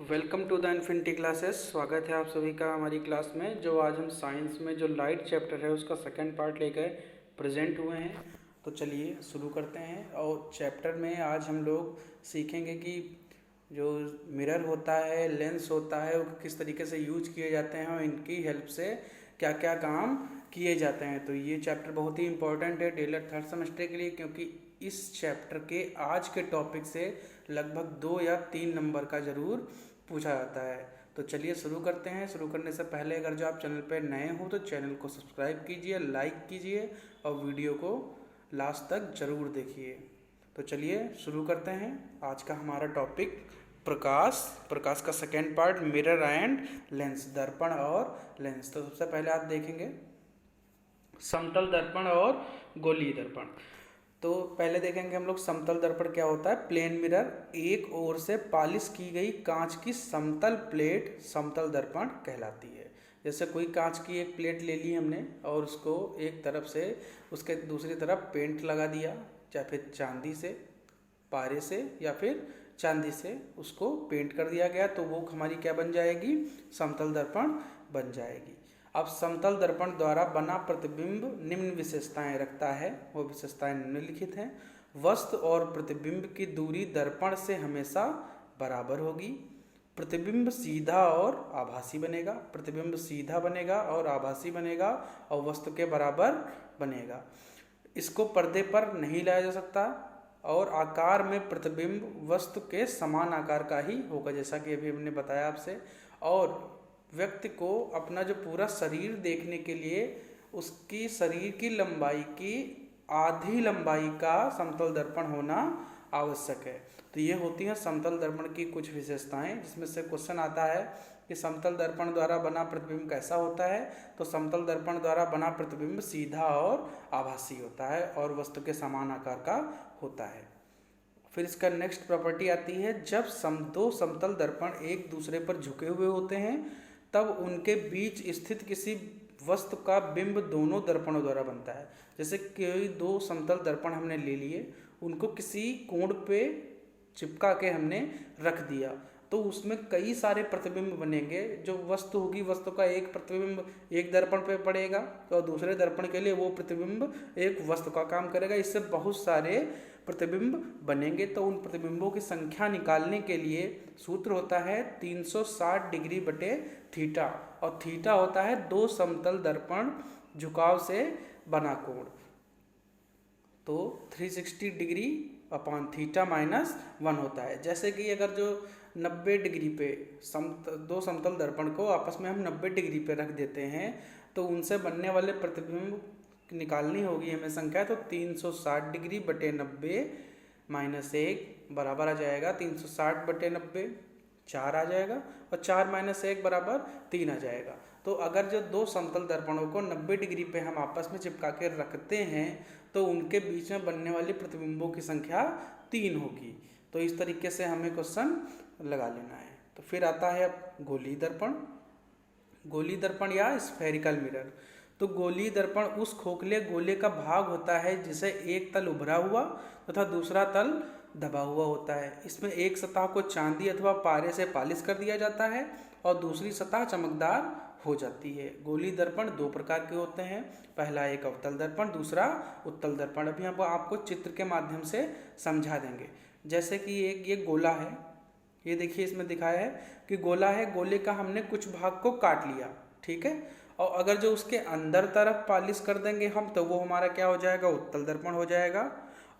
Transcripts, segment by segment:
Welcome to the infinity classes. स्वागत है आप सभी का हमारी क्लास में। जो आज हम साइंस में जो लाइट चैप्टर है उसका सेकंड पार्ट लेकर प्रेजेंट हुए हैं। तो चलिए शुरू करते हैं। और चैप्टर में आज हम लोग सीखेंगे कि जो मिरर होता है, लेंस होता है, वो किस तरीके से यूज किए जाते हैं और इनकी हेल्प से क्या क्या काम किए जाते हैं। तो ये चैप्टर बहुत ही इंपॉर्टेंट है टेलर थर्ड सेमेस्टर के लिए, क्योंकि इस चैप्टर के आज के टॉपिक से लगभग 2 या 3 नंबर का ज़रूर पूछा जाता है। तो चलिए शुरू करते हैं। शुरू करने से पहले अगर जो आप चैनल पर नए हो तो चैनल को सब्सक्राइब कीजिए, लाइक कीजिए और वीडियो को लास्ट तक ज़रूर देखिए। तो चलिए शुरू करते हैं। आज का हमारा टॉपिक प्रकाश का second part mirror and lens, दर्पण और लेंस। तो सबसे पहले आप देखेंगे समतल दर्पण और गोलीय दर्पण। तो पहले देखेंगे हम लोग समतल दर्पण क्या होता है। प्लेन मिरर, एक ओर से पॉलिश की गई कांच की समतल प्लेट समतल दर्पण कहलाती है। जैसे कोई कांच की एक प्लेट ले ली हमने और उसको एक तरफ से उसके दूसरी तरफ पेंट लगा दिया, चाहे फिर चांदी से, पारे से या फिर चांदी से उसको पेंट कर दिया गया, तो वो हमारी क्या बन जाएगी, समतल दर्पण बन जाएगी। अब समतल दर्पण द्वारा बना प्रतिबिंब निम्न विशेषताएं रखता है। वो विशेषताएं निम्नलिखित हैं। वस्तु और प्रतिबिंब की दूरी दर्पण से हमेशा बराबर होगी। प्रतिबिंब सीधा और आभासी बनेगा। प्रतिबिंब सीधा बनेगा और आभासी बनेगा और वस्तु के बराबर बनेगा। इसको पर्दे पर नहीं लाया जा सकता और आकार में प्रतिबिंब वस्तु के समान आकार का ही होगा, जैसा कि अभी हमने बताया आपसे। और व्यक्ति को अपना जो पूरा शरीर देखने के लिए उसकी शरीर की लंबाई की आधी लंबाई का समतल दर्पण होना आवश्यक है। तो ये होती हैं समतल दर्पण की कुछ विशेषताएं, जिसमें से क्वेश्चन आता है कि समतल दर्पण द्वारा बना प्रतिबिंब कैसा होता है। तो समतल दर्पण द्वारा बना प्रतिबिंब सीधा और आभासी होता है और वस्तु के समान आकार का होता है। फिर इसका नेक्स्ट प्रॉपर्टी आती है, जब दो समतल दर्पण एक दूसरे पर झुके हुए होते हैं तब उनके बीच स्थित किसी वस्तु का बिंब दोनों दर्पणों द्वारा बनता है। जैसे कोई दो समतल दर्पण हमने ले लिए, उनको किसी कोण पे चिपका के हमने रख दिया, तो उसमें कई सारे प्रतिबिंब बनेंगे। जो वस्तु होगी, वस्तु का एक प्रतिबिंब एक दर्पण पे पड़ेगा और दूसरे दर्पण के लिए वो प्रतिबिंब एक वस्तु का काम करेगा। इससे बहुत सारे प्रतिबिंब बनेंगे। तो उन प्रतिबिंबों की संख्या निकालने के लिए सूत्र होता है 360 डिग्री बटे थीटा, और थीटा होता है दो समतल दर्पण झुकाव से बना कोण। तो 360 डिग्री अपॉन थीटा माइनस 1 होता है। जैसे कि अगर जो 90 डिग्री पे दो समतल दर्पण को आपस में हम 90 डिग्री पे रख देते हैं, तो उनसे बनने वाले प्रतिबिंब निकालनी होगी हमें संख्या। तो 360 डिग्री बटे 90 माइनस 1 बराबर आ जाएगा 360 बटे 90, 4 आ जाएगा, और 4 माइनस 1 बराबर 3 आ जाएगा। तो अगर जो दो समतल दर्पणों को 90 डिग्री पे हम आपस में चिपका के रखते हैं तो उनके बीच में बनने वाली प्रतिबिंबों की संख्या 3 होगी। तो इस तरीके से हमें क्वेश्चन लगा लेना है। तो फिर आता है अब गोलीय दर्पण। गोलीय दर्पण या स्फेरिकल मिरर। तो गोलीय दर्पण उस खोखले गोले का भाग होता है जिसे एक तल उभरा हुआ तथा दूसरा तल दबा हुआ होता है। इसमें एक सतह को चांदी अथवा पारे से पॉलिश कर दिया जाता है और दूसरी सतह चमकदार हो जाती है। गोलीय दर्पण दो प्रकार के होते हैं। पहला एक अवतल दर्पण, दूसरा उत्तल दर्पण। अभी हम आपको चित्र के माध्यम से समझा देंगे। जैसे कि एक ये गोला है, ये देखिए इसमें दिखाया है कि गोला है। गोले का हमने कुछ भाग को काट लिया, ठीक है। और अगर जो उसके अंदर तरफ पॉलिश कर देंगे हम, तो वो हमारा क्या हो जाएगा, उत्तल दर्पण हो जाएगा।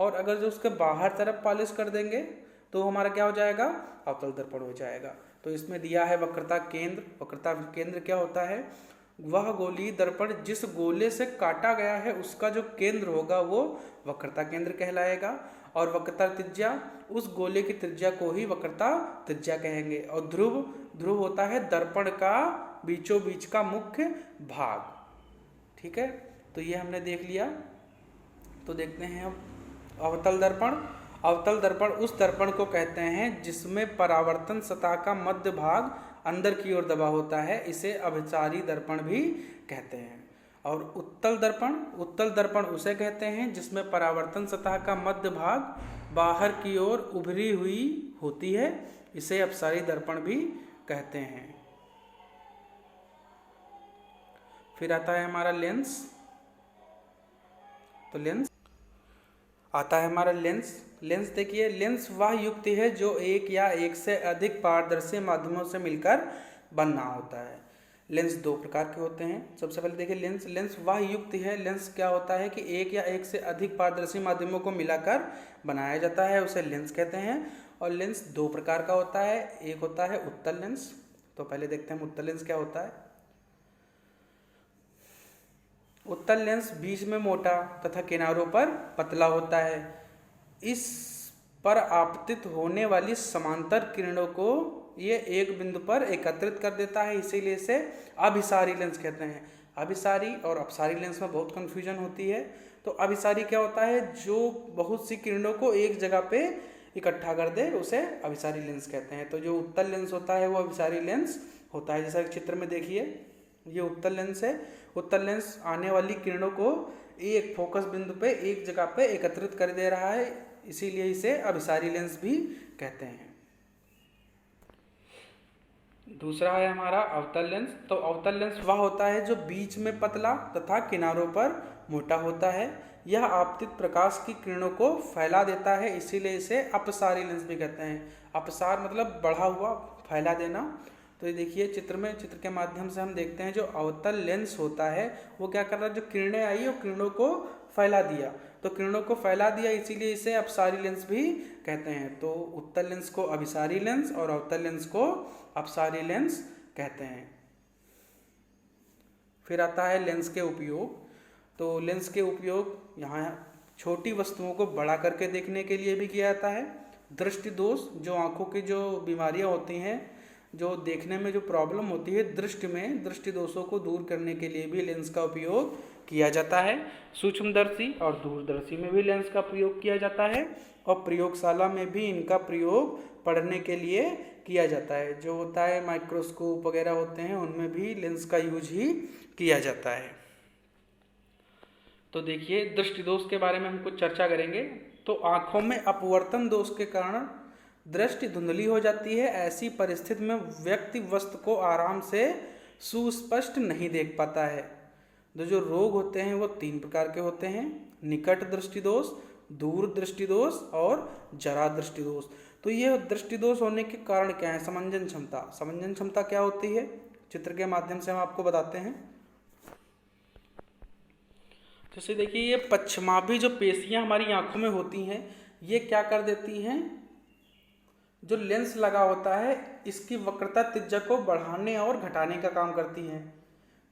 और अगर जो उसके बाहर तरफ पॉलिश कर देंगे तो हमारा क्या हो जाएगा, अवतल दर्पण हो जाएगा। तो इसमें दिया है वक्रता केंद्र। वक्रता केंद्र क्या होता है, वह गोलीय दर्पण जिस गोले से काटा गया है उसका जो केंद्र होगा वो वक्रता केंद्र कहलाएगा। और वक्रता त्रिज्या, उस गोले की त्रिज्या को ही वक्रता त्रिज्या कहेंगे। और ध्रुव होता है दर्पण का बीचों बीच का मुख्य भाग, ठीक है। तो ये हमने देख लिया। तो देखते हैं अब अवतल दर्पण। अवतल दर्पण उस दर्पण को कहते हैं जिसमें परावर्तन सतह का मध्य भाग अंदर की ओर दबा होता है, इसे अभिसारी दर्पण भी कहते हैं। और उत्तल दर्पण उसे कहते हैं जिसमें परावर्तन सतह का मध्य भाग बाहर की ओर उभरी हुई होती है इसे अपसारी दर्पण भी कहते हैं। फिर आता है हमारा लेंस। तो लेंस आता है हमारा लेंस। लेंस देखिए, लेंस वह युक्ति है जो एक या एक से अधिक पारदर्शी माध्यमों से मिलकर बनना होता है। लेंस दो प्रकार के होते हैं। सबसे पहले देखिए लेंस वह युक्ति है। लेंस क्या होता है कि एक या एक से अधिक पारदर्शी माध्यमों को मिलाकर बनाया जाता है, उसे लेंस कहते हैं। और लेंस दो प्रकार का होता है। एक होता है उत्तल लेंस। तो पहले देखते हैं उत्तल लेंस क्या होता है। उत्तल लेंस बीच में मोटा तथा किनारों पर पतला होता है। इस पर आपतित होने वाली समांतर किरणों को ये एक बिंदु पर एकत्रित कर देता है, इसीलिए इसे अभिसारी लेंस कहते हैं। अभिसारी और अपसारी लेंस में बहुत कंफ्यूजन होती है। तो अभिसारी क्या होता है, जो बहुत सी किरणों को एक जगह पे इकट्ठा कर दे, उसे अभिसारी लेंस कहते हैं। तो जो उत्तल लेंस होता है वो अभिसारी लेंस होता है। जैसा चित्र में देखिए, ये उत्तल लेंस है। उत्तल लेंस आने वाली किरणों को एक फोकस बिंदु पे एक जगह पे एकत्रित कर दे रहा है, इसीलिए इसे अभिसारी लेंस भी कहते हैं। दूसरा है हमारा अवतल लेंस। तो अवतल लेंस वह होता है जो बीच में पतला तथा किनारों पर मोटा होता है। यह आपतित प्रकाश की किरणों को फैला देता है, इसीलिए इसे अपसारी लेंस भी कहते हैं। अपसार मतलब बढ़ा हुआ, फैला देना। तो ये देखिए चित्र के माध्यम से हम देखते हैं जो अवतल लेंस होता है वो क्या कर रहा है, जो किरणें आई वो किरणों को फैला दिया। तो किरणों को फैला दिया, इसीलिए इसे अपसारी लेंस भी कहते हैं। तो उत्तल लेंस को अभिसारी लेंस और अवतल लेंस को अपसारी लेंस कहते हैं। फिर आता है लेंस के उपयोग। तो लेंस के उपयोग यहाँ छोटी वस्तुओं को बड़ा करके देखने के लिए भी किया जाता है। दृष्टि दोष, जो आंखों की जो बीमारियां होती हैं, जो देखने में जो प्रॉब्लम होती है दृष्टि में, दृष्टि दोषों को दूर करने के लिए भी लेंस का उपयोग किया जाता है। सूक्ष्मदर्शी और दूरदर्शी में भी लेंस का प्रयोग किया जाता है और प्रयोगशाला में भी इनका प्रयोग पढ़ने के लिए किया जाता है। जो होता है माइक्रोस्कोप वगैरह होते हैं, उनमें भी लेंस का यूज ही किया जाता है। तो देखिए दृष्टि दोष के बारे में हम कुछ चर्चा करेंगे। तो आंखों में अपवर्तन दोष के कारण दृष्टि धुंधली हो जाती है। ऐसी परिस्थिति में व्यक्ति वस्तु को आराम से सुस्पष्ट नहीं देख पाता है। तो जो रोग होते हैं वो तीन प्रकार के होते हैं: निकट दृष्टि दोष, दूर दृष्टि दोष और जरा दृष्टि दोष। तो ये दृष्टि दोष होने के कारण क्या है? समंजन क्षमता। समंजन क्षमता क्या होती है, चित्र के माध्यम से हम आपको बताते हैं। जैसे देखिए ये पश्चिमाभी जो पेशियां हमारी आंखों में होती हैं, ये क्या कर देती हैं, जो लेंस लगा होता है इसकी वक्रता त्रिज्या को बढ़ाने और घटाने का काम करती हैं।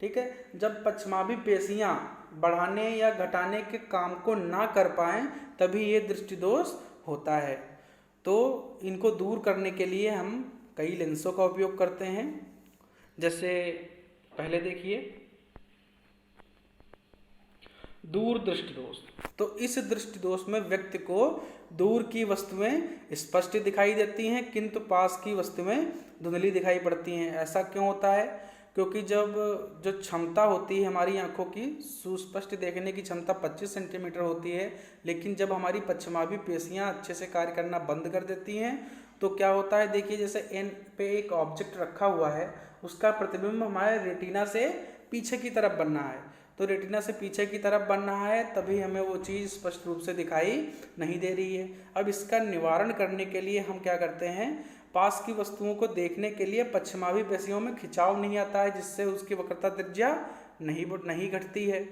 ठीक है, जब पश्चिमाभी पेशियां बढ़ाने या घटाने के काम को ना कर पाएं तभी ये दृष्टि दोष होता है। तो इनको दूर करने के लिए हम कई लेंसों का उपयोग करते हैं। जैसे पहले देखिए दूर दृष्टि दोष। तो इस दृष्टि दोष में व्यक्ति को दूर की वस्तुएं स्पष्ट दिखाई देती हैं किंतु पास की वस्तुएं धुंधली दिखाई पड़ती हैं। ऐसा क्यों होता है? क्योंकि जब जो क्षमता होती है हमारी आंखों की, सुस्पष्ट देखने की क्षमता 25 सेंटीमीटर होती है, लेकिन जब हमारी पश्चिमाभी पेशियां अच्छे से कार्य करना बंद कर देती हैं तो क्या होता है, देखिए जैसे एन पे एक ऑब्जेक्ट रखा हुआ है, उसका प्रतिबिंब हमारे रेटिना से पीछे की तरफ बनना है। तो रेटिना से पीछे की तरफ बन रहा है, तभी हमें वो चीज़ स्पष्ट रूप से दिखाई नहीं दे रही है। अब इसका निवारण करने के लिए हम क्या करते हैं, पास की वस्तुओं को देखने के लिए पश्चिमाभी पेशियों में खिंचाव नहीं आता है, जिससे उसकी वक्रता त्रिज्या नहीं घटती है।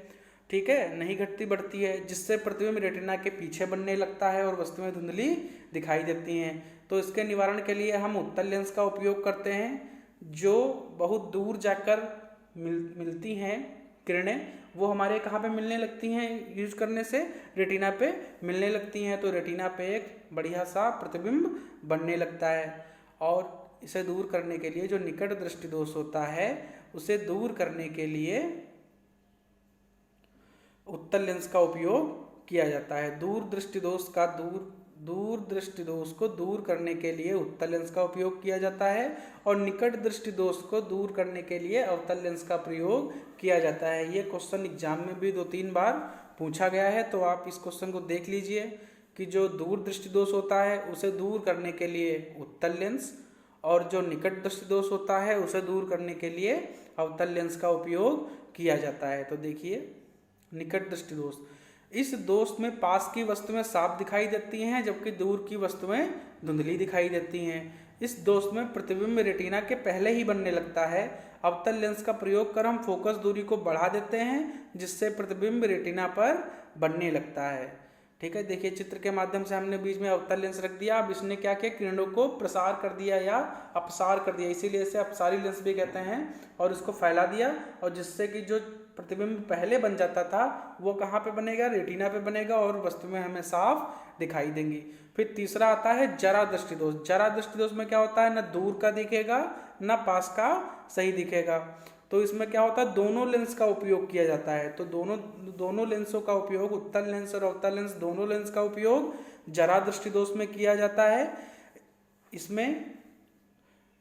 ठीक है, नहीं घटती बढ़ती है, जिससे प्रतिबिंब रेटिना के पीछे बनने लगता है और वस्तुएं धुंधली दिखाई देती हैं। तो इसके निवारण के लिए हम उत्तल लेंस का उपयोग करते हैं, जो बहुत दूर जाकर मिलती हैं किरणें, वो हमारे कहाँ पे मिलने लगती हैं, यूज करने से रेटिना पे मिलने लगती हैं। तो रेटिना पे एक बढ़िया सा प्रतिबिंब बनने लगता है। और इसे दूर करने के लिए जो निकट दृष्टि दोष होता है, उसे दूर करने के लिए उत्तल लेंस का उपयोग किया जाता है। दूर दृष्टि दोष को दूर करने के लिए उत्तल लेंस का उपयोग किया जाता है और निकट दृष्टि दोष को दूर करने के लिए अवतल लेंस का प्रयोग किया जाता है। ये क्वेश्चन एग्जाम में भी 2-3 बार पूछा गया है, तो आप इस क्वेश्चन को देख लीजिए। कि जो दूर दृष्टि दोष होता है उसे दूर करने के लिए उत्तल लेंस, और जो निकट दृष्टि दोष होता है उसे दूर करने के लिए अवतल लेंस का उपयोग किया जाता है। तो देखिए निकट दृष्टि दोष, इस दोष में पास की वस्तुएं साफ दिखाई देती हैं जबकि दूर की वस्तुएं धुंधली दिखाई देती हैं। इस दोष में प्रतिबिंब रेटिना के पहले ही बनने लगता है। अवतल लेंस का प्रयोग कर हम फोकस दूरी को बढ़ा देते हैं जिससे प्रतिबिंब रेटिना पर बनने लगता है। ठीक है, देखिए चित्र के माध्यम से हमने बीच में अवतल लेंस रख दिया। अब इसने क्या किया, किरणों को प्रसार कर दिया या अपसार कर दिया, इसीलिए इसे अपसारी लेंस भी कहते हैं, और इसको फैला दिया, और जिससे कि जो प्रतिबिंब पहले बन जाता था वो कहाँ पे बनेगा, रेटिना पे बनेगा, और वस्तुएं हमें साफ दिखाई देंगी। फिर तीसरा आता है जरा दृष्टि दोष। जरा दृष्टि दोष में क्या होता है, न दूर का दिखेगा न पास का सही दिखेगा। तो इसमें क्या होता है, दोनों लेंस का उपयोग किया जाता है। तो दोनों लेंसों का उपयोग, उत्तल लेंस और अवतल लेंस दोनों लेंस का उपयोग जरा दृष्टि दोष में किया जाता है। इसमें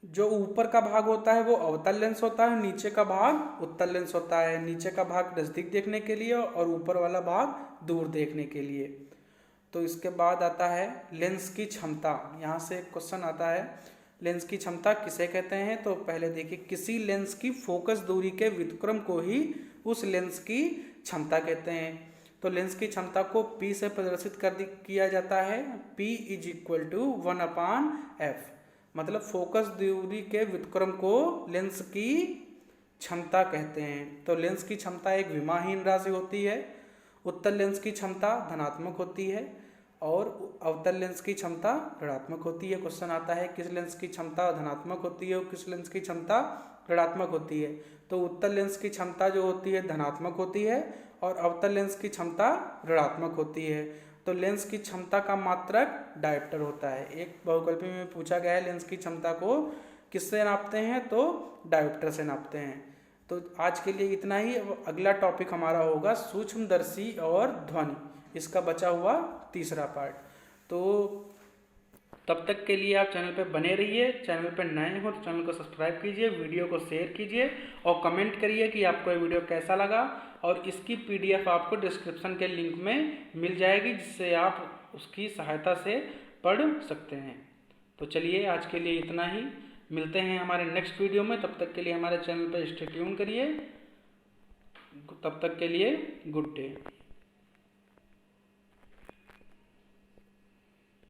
जो ऊपर का भाग होता है वो अवतल लेंस होता है, नीचे का भाग उत्तल लेंस होता है। नीचे का भाग नजदीक देखने के लिए और ऊपर वाला भाग दूर देखने के लिए। तो इसके बाद आता है लेंस की क्षमता। यहाँ से एक क्वेश्चन आता है, लेंस की क्षमता किसे कहते हैं। तो पहले देखिए, किसी लेंस की फोकस दूरी के व्युत्क्रम को ही उस लेंस की क्षमता कहते हैं। तो लेंस की क्षमता को P से प्रदर्शित किया जाता है। P = 1/f, मतलब फोकस दूरी के व्युत्क्रम को लेंस की क्षमता कहते हैं। तो लेंस की क्षमता एक विमाहीन राशि होती है। उत्तल लेंस की क्षमता धनात्मक होती है और अवतल लेंस की क्षमता ऋणात्मक होती है। क्वेश्चन आता है किस लेंस की क्षमता धनात्मक होती है और किस लेंस की क्षमता ऋणात्मक होती है। तो उत्तल लेंस की क्षमता जो होती है धनात्मक होती है और अवतल लेंस की क्षमता ऋणात्मक होती है। तो लेंस की क्षमता का मात्रक डायोप्टर होता है। एक बहुकल्पी में पूछा गया है लेंस की क्षमता को किससे नापते हैं, तो डायोप्टर से नापते हैं। तो आज के लिए इतना ही। अगला टॉपिक हमारा होगा सूक्ष्मदर्शी और ध्वनि, इसका बचा हुआ तीसरा पार्ट। तो तब तक के लिए आप चैनल पे बने रहिए। चैनल पे नए हो तो चैनल को सब्सक्राइब कीजिए, वीडियो को शेयर कीजिए और कमेंट करिए कि आपको ये वीडियो कैसा लगा। और इसकी PDF आपको डिस्क्रिप्शन के लिंक में मिल जाएगी, जिससे आप उसकी सहायता से पढ़ सकते हैं। तो चलिए आज के लिए इतना ही, मिलते हैं हमारे नेक्स्ट वीडियो में। तब तक के लिए हमारे चैनल पर स्टे ट्यून करिए। तब तक के लिए गुड डे।